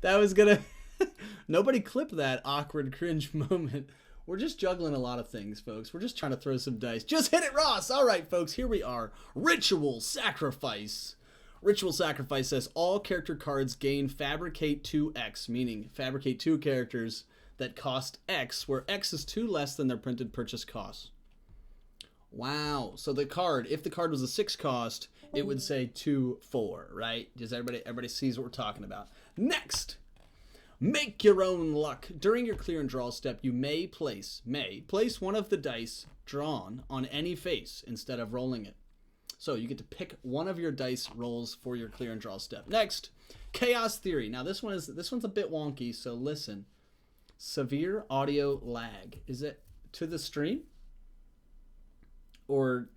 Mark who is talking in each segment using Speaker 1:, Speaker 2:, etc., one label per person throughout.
Speaker 1: That was gonna. Nobody clip that awkward cringe moment. We're just juggling a lot of things, folks. We're just trying to throw some dice. Just hit it, Ross! All right, folks, here we are. Ritual Sacrifice. Ritual Sacrifice says all character cards gain Fabricate 2x, meaning fabricate 2 characters that cost X, where X is 2 less than their printed purchase cost. Wow. So the card, if the card was a 6 cost, it would say 2, 4, right? Just everybody sees what we're talking about. Next! Make your own luck. During your clear and draw step, you may place one of the dice drawn on any face instead of rolling it. So you get to pick one of your dice rolls for your clear and draw step. Next, Chaos Theory. Now this one's a bit wonky, so listen. Severe audio lag. Is it to the stream or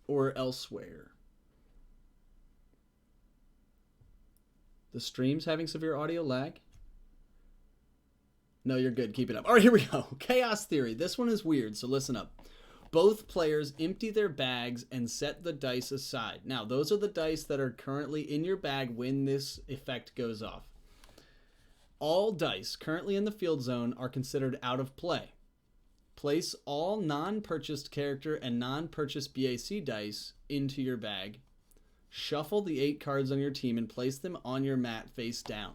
Speaker 1: elsewhere? The stream's having severe audio lag? No, you're good. Keep it up. All right, here we go. Chaos Theory. This one is weird, so listen up. Both players empty their bags and set the dice aside. Now, those are the dice that are currently in your bag when this effect goes off. All dice currently in the field zone are considered out of play. Place all non-purchased character and non-purchased BAC dice into your bag. Shuffle the 8 cards on your team and place them on your mat face down.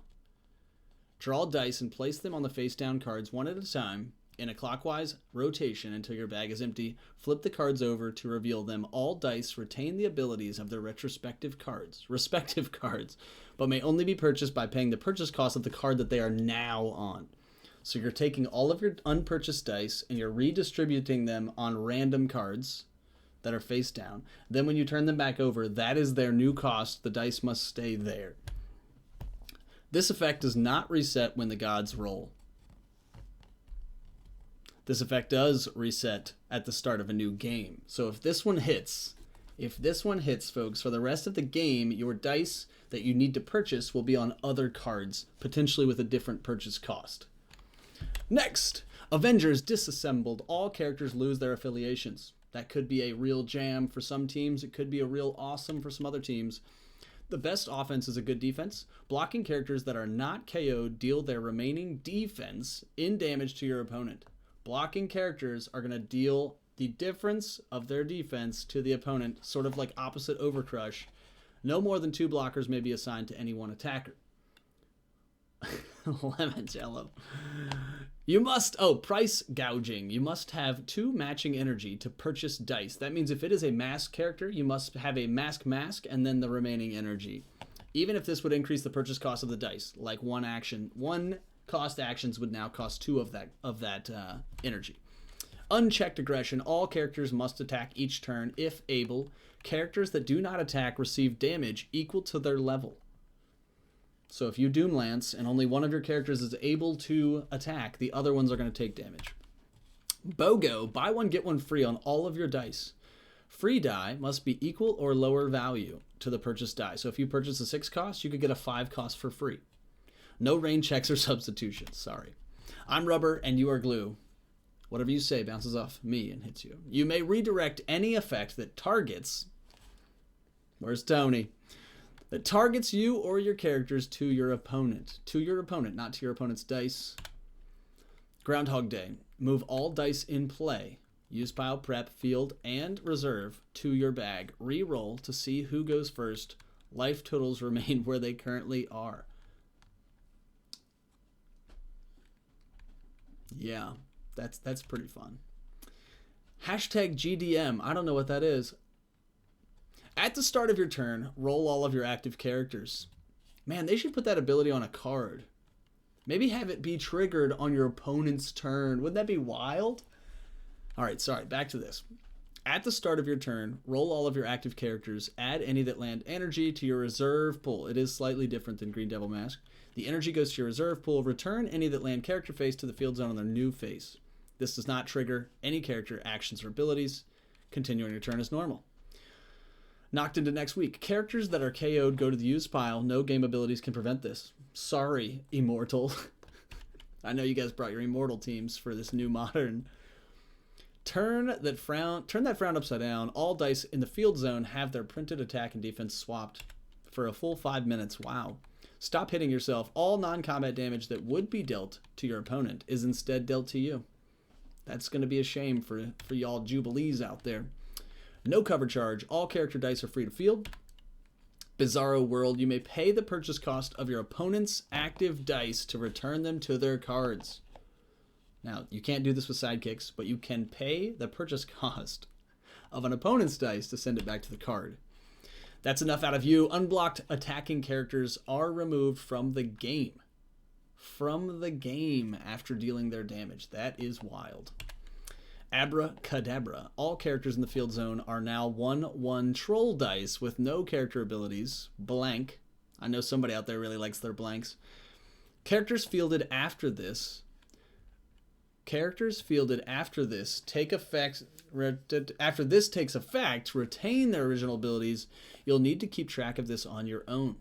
Speaker 1: Draw dice and place them on the face down cards one at a time in a clockwise rotation until your bag is empty. Flip the cards over to reveal them. All dice retain the abilities of their respective cards, but may only be purchased by paying the purchase cost of the card that they are now on. So you're taking all of your unpurchased dice and you're redistributing them on random cards that are face down. Then when you turn them back over, that is their new cost. The dice must stay there. This effect does not reset when the gods roll. This effect does reset at the start of a new game. So if this one hits, folks, for the rest of the game, your dice that you need to purchase will be on other cards, potentially with a different purchase cost. Next, Avengers Disassembled. All characters lose their affiliations. That could be a real jam for some teams. It could be a real awesome for some other teams. The best offense is a good defense. Blocking characters that are not KO'd deal their remaining defense in damage to your opponent. Blocking characters are going to deal the difference of their defense to the opponent, sort of like opposite Overcrush. No more than 2 blockers may be assigned to any one attacker. Lemoncello. Price gouging. You must have 2 matching energy to purchase dice. That means if it is a mask character, you must have a mask and then the remaining energy. Even if this would increase the purchase cost of the dice, like one cost actions would now cost 2 of that energy. Unchecked aggression. All characters must attack each turn if able. Characters that do not attack receive damage equal to their level. So if you Doomlance and only one of your characters is able to attack, the other ones are going to take damage. BOGO, buy one, get one free on all of your dice. Free die must be equal or lower value to the purchased die. So if you purchase a 6 cost, you could get a 5 cost for free. No rain checks or substitutions, sorry. I'm rubber and you are glue. Whatever you say bounces off me and hits you. You may redirect any effect that targets... Where's Tony? That targets you or your characters to your opponent. To your opponent, not to your opponent's dice. Groundhog Day. Move all dice in play. Use pile, prep, field, and reserve to your bag. Re-roll to see who goes first. Life totals remain where they currently are. Yeah, that's pretty fun. Hashtag GDM. I don't know what that is. At the start of your turn, roll all of your active characters. Man, they should put that ability on a card. Maybe have it be triggered on your opponent's turn. Wouldn't that be wild? All right, sorry, back to this. At the start of your turn, roll all of your active characters. Add any that land energy to your reserve pool. It is slightly different than Green Devil Mask. The energy goes to your reserve pool. Return any that land character face to the field zone on their new face. This does not trigger any character actions or abilities. Continue on your turn as normal. Knocked into next week. Characters that are KO'd go to the use pile. No game abilities can prevent this. Sorry, Immortal. I know you guys brought your Immortal teams for this new modern. Turn that frown upside down. All dice in the field zone have their printed attack and defense swapped for a full 5 minutes. Wow. Stop hitting yourself. All non-combat damage that would be dealt to your opponent is instead dealt to you. That's going to be a shame for y'all Jubilees out there. No cover charge. All character dice are free to field. Bizarro World. You may pay the purchase cost of your opponent's active dice to return them to their cards. Now, you can't do this with sidekicks, but you can pay the purchase cost of an opponent's dice to send it back to the card. That's enough out of you. Unblocked attacking characters are removed from the game. From the game after dealing their damage. That is wild. Abracadabra. All characters in the field zone are now 1/1 troll dice with no character abilities. Blank. I know somebody out there really likes their blanks. Characters fielded after this take effect. After this takes effect, retain their original abilities. You'll need to keep track of this on your own.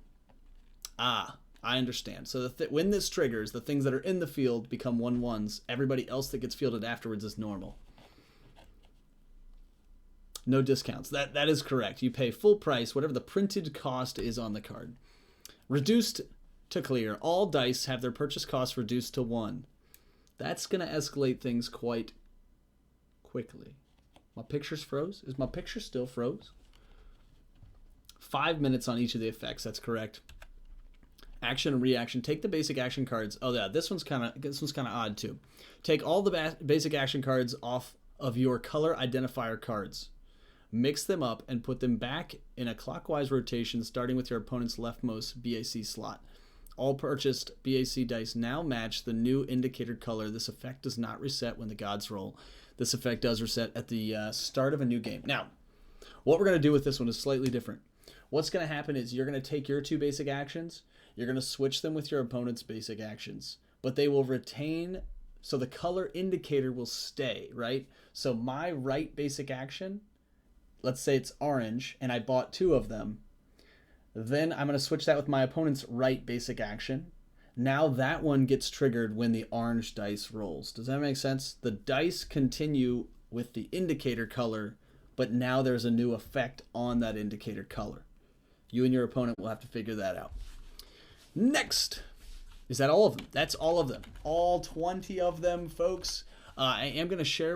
Speaker 1: Ah, I understand. So when this triggers, the things that are in the field become 1/1s. Everybody else that gets fielded afterwards is normal. No discounts. That is correct. You pay full price, whatever the printed cost is on the card. Reduced to clear. All dice have their purchase cost reduced to 1. That's going to escalate things quite quickly. My picture's froze. Is my picture still froze? 5 minutes on each of the effects. That's correct. Action and reaction. Take the basic action cards. Oh yeah, this one's kind of odd too. Take all the basic action cards off of your color identifier cards. Mix them up and put them back in a clockwise rotation, starting with your opponent's leftmost BAC slot. All purchased BAC dice now match the new indicator color. This effect does not reset when the gods roll. This effect does reset at the start of a new game. Now, what we're going to do with this one is slightly different. What's going to happen is you're going to take your 2 basic actions, you're going to switch them with your opponent's basic actions, but they will retain, so the color indicator will stay, right? So my right basic action, let's say it's orange, and I bought 2 of them. Then I'm going to switch that with my opponent's right basic action. Now that one gets triggered when the orange dice rolls. Does that make sense? The dice continue with the indicator color, but now there's a new effect on that indicator color. You and your opponent will have to figure that out. Next. Is that all of them? That's all of them. All 20 of them, folks. I am going to share with